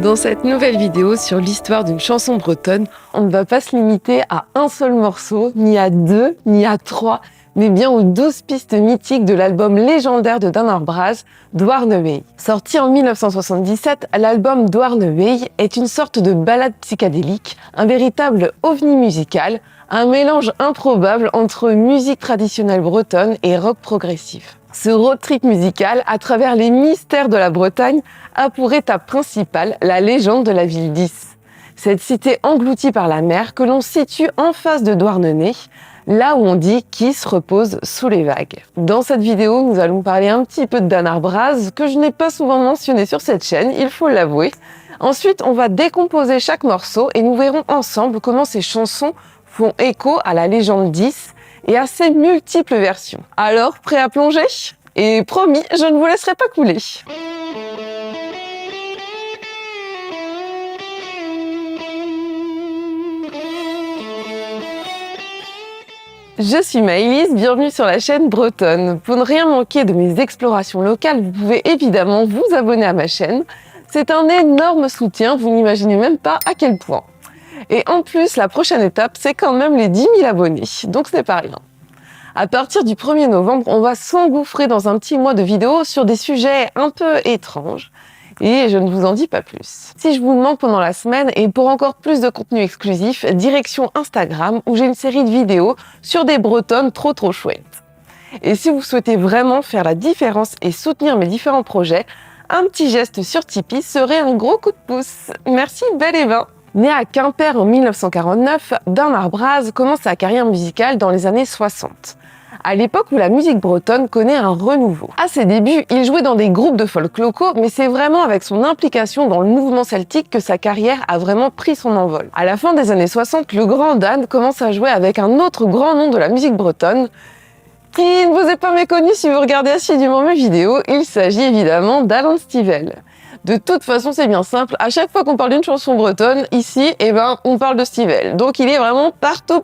Dans cette nouvelle vidéo sur l'histoire d'une chanson bretonne, on ne va pas se limiter à un seul morceau, ni à deux, ni à trois, mais bien aux 12 pistes mythiques de l'album légendaire de Danar Braz, Douarnenez. Sorti en 1977, l'album Douarnenez est une sorte de ballade psychédélique, un véritable ovni musical, un mélange improbable entre musique traditionnelle bretonne et rock progressif. Ce road trip musical, à travers les mystères de la Bretagne, a pour étape principale la légende de la ville d'Is. Cette cité engloutie par la mer que l'on situe en face de Douarnenez, là où on dit qu'Is repose sous les vagues. Dans cette vidéo, nous allons parler un petit peu de Danar Braz, que je n'ai pas souvent mentionné sur cette chaîne, il faut l'avouer. Ensuite, on va décomposer chaque morceau et nous verrons ensemble comment ces chansons font écho à la légende d'Is et à ses multiples versions. Alors, prêt à plonger ? Et promis, je ne vous laisserai pas couler. Je suis Maëlys, bienvenue sur la chaîne bretonne. Pour ne rien manquer de mes explorations locales, vous pouvez évidemment vous abonner à ma chaîne. C'est un énorme soutien, vous n'imaginez même pas à quel point. Et en plus, la prochaine étape, c'est quand même les 10 000 abonnés, donc ce n'est pas rien. À partir du 1er novembre, on va s'engouffrer dans un petit mois de vidéos sur des sujets un peu étranges. Et je ne vous en dis pas plus. Si je vous manque pendant la semaine, et pour encore plus de contenu exclusif, direction Instagram, où j'ai une série de vidéos sur des bretonnes trop chouettes. Et si vous souhaitez vraiment faire la différence et soutenir mes différents projets, un petit geste sur Tipeee serait un gros coup de pouce. Merci bel et bien. Né à Quimper en 1949, Danar Braz commence sa carrière musicale dans les années 60. À l'époque où la musique bretonne connaît un renouveau. À ses débuts, il jouait dans des groupes de folk locaux, mais c'est vraiment avec son implication dans le mouvement celtique que sa carrière a vraiment pris son envol. À la fin des années 60, le grand Dan commence à jouer avec un autre grand nom de la musique bretonne, qui ne vous est pas méconnu si vous regardez assidûment mes vidéos, il s'agit évidemment d'Alan Stivell. De toute façon, c'est bien simple, à chaque fois qu'on parle d'une chanson bretonne, ici, on parle de Stivell. Donc il est vraiment partout.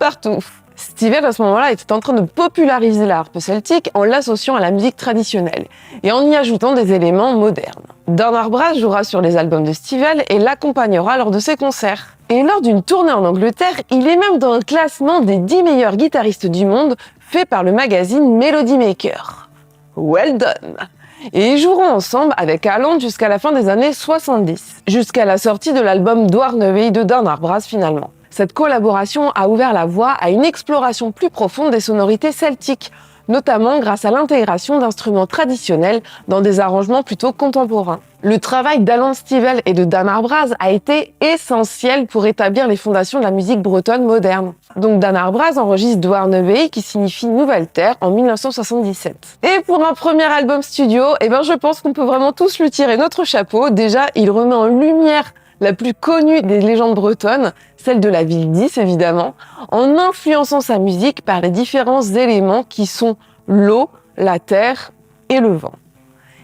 Stivell, à ce moment-là, était en train de populariser la harpe celtique en l'associant à la musique traditionnelle et en y ajoutant des éléments modernes. Danar Braz jouera sur les albums de Stivell et l'accompagnera lors de ses concerts. Et lors d'une tournée en Angleterre, il est même dans le classement des 10 meilleurs guitaristes du monde fait par le magazine Melody Maker. Well done! Et ils joueront ensemble avec Alan jusqu'à la fin des années 70, jusqu'à la sortie de l'album Douarnenez de Danar Braz finalement. Cette collaboration a ouvert la voie à une exploration plus profonde des sonorités celtiques, notamment grâce à l'intégration d'instruments traditionnels dans des arrangements plutôt contemporains. Le travail d'Alan Stivell et de Danar Braz a été essentiel pour établir les fondations de la musique bretonne moderne. Donc Danar Braz enregistre Douarnenez, qui signifie Nouvelle Terre, en 1977. Et pour un premier album studio, je pense qu'on peut vraiment tous lui tirer notre chapeau. Déjà, il remet en lumière la plus connue des légendes bretonnes, celle de la ville d'Is évidemment, en influençant sa musique par les différents éléments qui sont l'eau, la terre et le vent.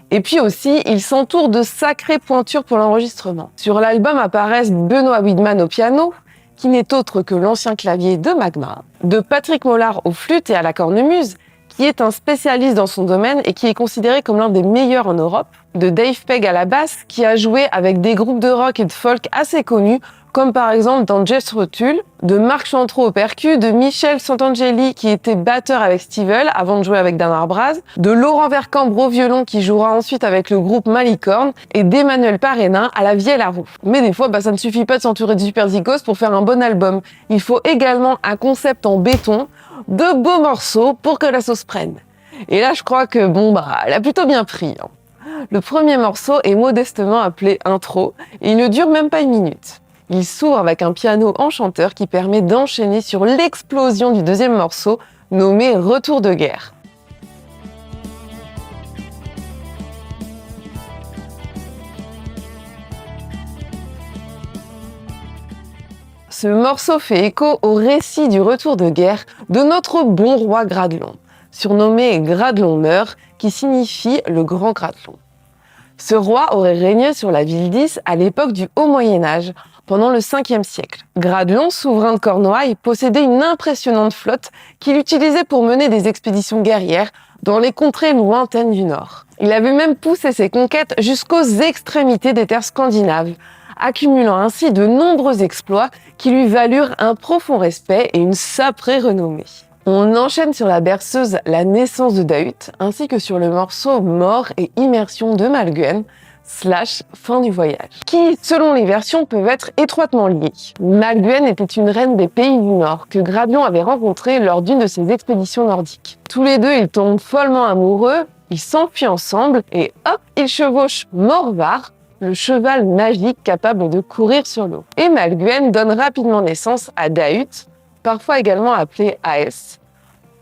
Et puis aussi, il s'entoure de sacrées pointures pour l'enregistrement. Sur l'album apparaissent Benoît Widman au piano, qui n'est autre que l'ancien clavier de Magma, de Patrick Mollard aux flûtes et à la cornemuse, qui est un spécialiste dans son domaine et qui est considéré comme l'un des meilleurs en Europe, de Dave Pegg à la basse, qui a joué avec des groupes de rock et de folk assez connus, comme par exemple dans Jethro Tull, de Marc Chantreau au percu, de Michel Santangeli qui était batteur avec Stivell avant de jouer avec Danar Braz, de Laurent Vercambre au violon qui jouera ensuite avec le groupe Malicorne et d'Emmanuel Parena à la vielle à roue. Mais des fois, ça ne suffit pas de s'entourer de super zikos pour faire un bon album. Il faut également un concept en béton, de beaux morceaux pour que la sauce prenne. Et là, je crois que elle a plutôt bien pris. Le premier morceau est modestement appelé Intro et il ne dure même pas 1 minute. Il s'ouvre avec un piano enchanteur qui permet d'enchaîner sur l'explosion du deuxième morceau nommé Retour de guerre. Ce morceau fait écho au récit du retour de guerre de notre bon roi Gradelon, surnommé Gradelon meurt, qui signifie le grand Gradelon. Ce roi aurait régné sur la ville d'Is à l'époque du Haut Moyen-Âge, pendant le 5e siècle. Gradelon, souverain de Cornouailles, possédait une impressionnante flotte qu'il utilisait pour mener des expéditions guerrières dans les contrées lointaines du Nord. Il avait même poussé ses conquêtes jusqu'aux extrémités des terres scandinaves, accumulant ainsi de nombreux exploits qui lui valurent un profond respect et une sacrée renommée. On enchaîne sur la berceuse La naissance de Dahut, ainsi que sur le morceau Mort et immersion de Maelgwn, / Fin du voyage, qui, selon les versions, peuvent être étroitement liés. Maelgwn était une reine des pays du Nord que Gradlon avait rencontrée lors d'une de ses expéditions nordiques. Tous les deux, ils tombent follement amoureux, ils s'enfuient ensemble et hop, ils chevauchent Morvar, le cheval magique capable de courir sur l'eau. Et Maelgwn donne rapidement naissance à Dahut, parfois également appelée Aes,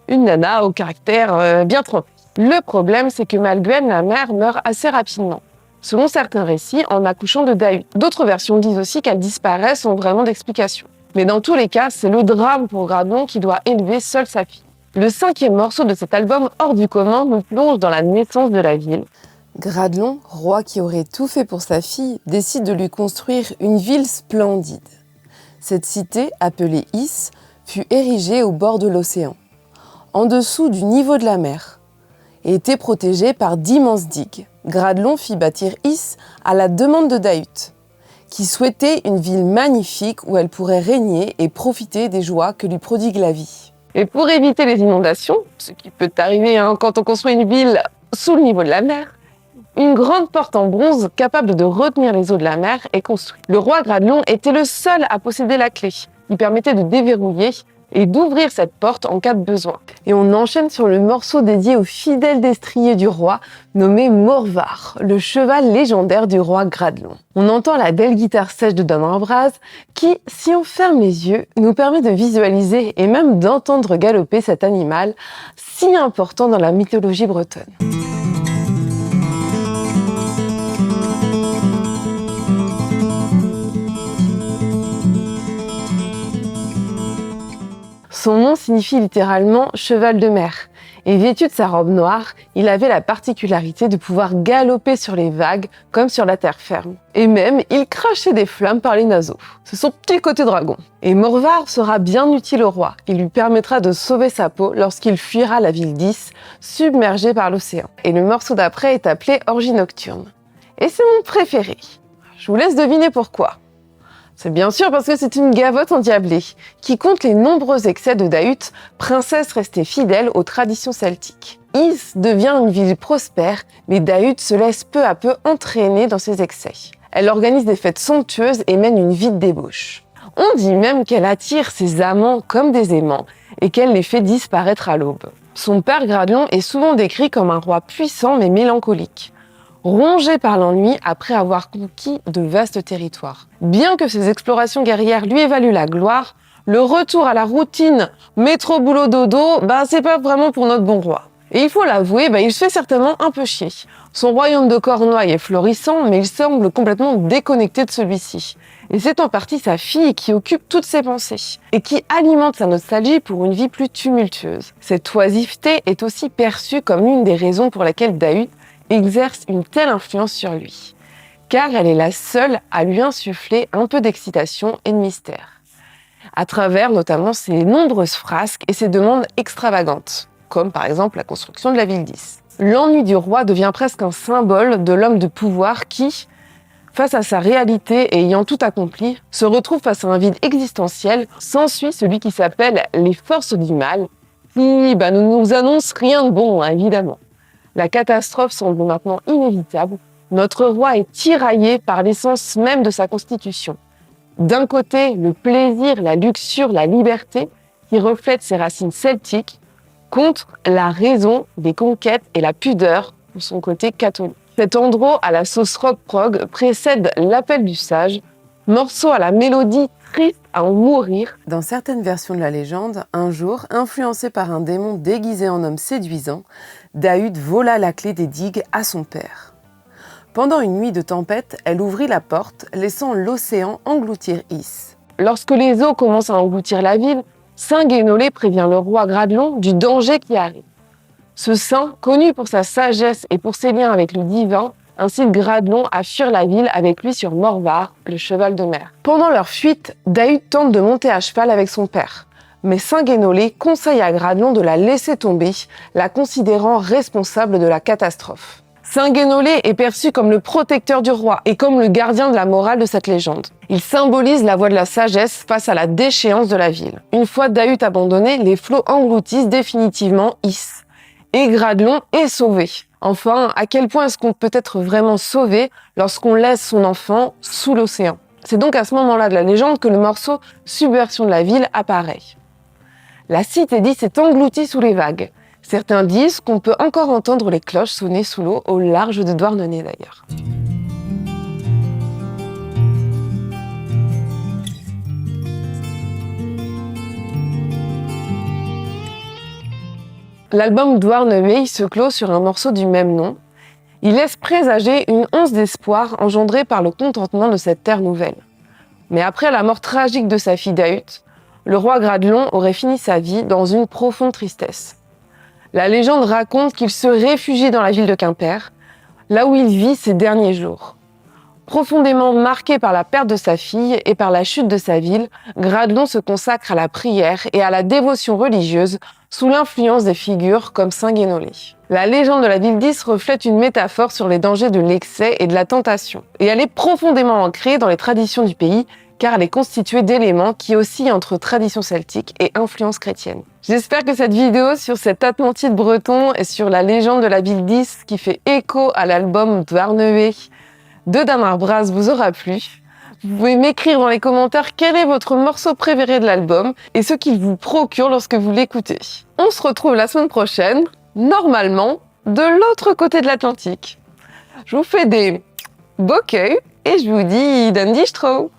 une nana au caractère bien trempé. Le problème, c'est que Maelgwn, la mère, meurt assez rapidement, selon certains récits, en accouchant de Dahut. D'autres versions disent aussi qu'elle disparaît sans vraiment d'explication. Mais dans tous les cas, c'est le drame pour Gradlon qui doit élever seule sa fille. Le 5e morceau de cet album hors du commun nous plonge dans la naissance de la ville. Gradlon, roi qui aurait tout fait pour sa fille, décide de lui construire une ville splendide. Cette cité, appelée Is, fut érigée au bord de l'océan, en dessous du niveau de la mer, et était protégée par d'immenses digues. Gradlon fit bâtir Is à la demande de Dahut, qui souhaitait une ville magnifique où elle pourrait régner et profiter des joies que lui prodigue la vie. Et pour éviter les inondations, ce qui peut arriver quand on construit une ville sous le niveau de la mer, une grande porte en bronze capable de retenir les eaux de la mer est construite. Le roi Gradlon était le seul à posséder la clé, qui permettait de déverrouiller et d'ouvrir cette porte en cas de besoin. Et on enchaîne sur le morceau dédié au fidèle destrier du roi, nommé Morvar, le cheval légendaire du roi Gradlon. On entend la belle guitare sèche de Don Ambraz qui, si on ferme les yeux, nous permet de visualiser et même d'entendre galoper cet animal si important dans la mythologie bretonne. Son nom signifie littéralement « cheval de mer » et vêtu de sa robe noire, il avait la particularité de pouvoir galoper sur les vagues comme sur la terre ferme. Et même, il crachait des flammes par les naseaux. C'est son petit côté dragon. Et Morvar sera bien utile au roi. Il lui permettra de sauver sa peau lorsqu'il fuira la ville d'Is, submergée par l'océan. Et le morceau d'après est appelé Orgie nocturne. Et c'est mon préféré. Je vous laisse deviner pourquoi. C'est bien sûr parce que c'est une gavotte endiablée, qui compte les nombreux excès de Dahut, princesse restée fidèle aux traditions celtiques. Is devient une ville prospère, mais Dahut se laisse peu à peu entraîner dans ses excès. Elle organise des fêtes somptueuses et mène une vie de débauche. On dit même qu'elle attire ses amants comme des aimants, et qu'elle les fait disparaître à l'aube. Son père Gradlon est souvent décrit comme un roi puissant mais mélancolique, rongé par l'ennui après avoir conquis de vastes territoires. Bien que ses explorations guerrières lui aient valu la gloire, le retour à la routine métro boulot dodo, c'est pas vraiment pour notre bon roi. Et il faut l'avouer, il se fait certainement un peu chier. Son royaume de Cornouailles est florissant, mais il semble complètement déconnecté de celui-ci. Et c'est en partie sa fille qui occupe toutes ses pensées, et qui alimente sa nostalgie pour une vie plus tumultueuse. Cette oisiveté est aussi perçue comme une des raisons pour laquelle Dahut exerce une telle influence sur lui, car elle est la seule à lui insuffler un peu d'excitation et de mystère, à travers notamment ses nombreuses frasques et ses demandes extravagantes, comme par exemple la construction de la ville d'Is. L'ennui du roi devient presque un symbole de l'homme de pouvoir qui, face à sa réalité et ayant tout accompli, se retrouve face à un vide existentiel. S'ensuit celui qui s'appelle les forces du mal, qui ne nous annonce rien de bon, évidemment. La catastrophe semble maintenant inévitable. Notre roi est tiraillé par l'essence même de sa constitution. D'un côté, le plaisir, la luxure, la liberté, qui reflètent ses racines celtiques, contre la raison, les conquêtes et la pudeur pour son côté catholique. Cet andro à la sauce rock prog précède l'appel du sage, morceau à la mélodie triste à en mourir. Dans certaines versions de la légende, un jour, influencé par un démon déguisé en homme séduisant, Dahut vola la clé des digues à son père. Pendant une nuit de tempête, elle ouvrit la porte, laissant l'océan engloutir Is. Lorsque les eaux commencent à engloutir la ville, Saint Guénolé prévient le roi Gradlon du danger qui arrive. Ce saint, connu pour sa sagesse et pour ses liens avec le divin, incite Gradlon à fuir la ville avec lui sur Morvar, le cheval de mer. Pendant leur fuite, Dahut tente de monter à cheval avec son père. Mais Saint Guénolé conseille à Gradlon de la laisser tomber, la considérant responsable de la catastrophe. Saint-Guénolé est perçu comme le protecteur du roi et comme le gardien de la morale de cette légende. Il symbolise la voie de la sagesse face à la déchéance de la ville. Une fois Dahut abandonné, les flots engloutissent définitivement Is. Et Gradelon est sauvé. Enfin, à quel point est-ce qu'on peut être vraiment sauvé lorsqu'on laisse son enfant sous l'océan? C'est donc à ce moment-là de la légende que le morceau Subversion de la ville apparaît. La cité d'Is est engloutie sous les vagues. Certains disent qu'on peut encore entendre les cloches sonner sous l'eau, au large de Douarnenez d'ailleurs. L'album Douarnenez se clôt sur un morceau du même nom. Il laisse présager une once d'espoir engendrée par le contentement de cette terre nouvelle. Mais après la mort tragique de sa fille Dahut, le roi Gradelon aurait fini sa vie dans une profonde tristesse. La légende raconte qu'il se réfugie dans la ville de Quimper, là où il vit ses derniers jours. Profondément marqué par la perte de sa fille et par la chute de sa ville, Gradelon se consacre à la prière et à la dévotion religieuse sous l'influence des figures comme Saint-Guénolé. La légende de la ville d'Is reflète une métaphore sur les dangers de l'excès et de la tentation. Et elle est profondément ancrée dans les traditions du pays, car elle est constituée d'éléments qui oscillent entre tradition celtique et influence chrétienne. J'espère que cette vidéo sur cet Atlantide breton et sur la légende de la ville d'Is qui fait écho à l'album Douarnenez de Damar Braz vous aura plu. Vous pouvez m'écrire dans les commentaires quel est votre morceau préféré de l'album et ce qu'il vous procure lorsque vous l'écoutez. On se retrouve la semaine prochaine, normalement, de l'autre côté de l'Atlantique. Je vous fais des beaux cueils et je vous dis dan distro.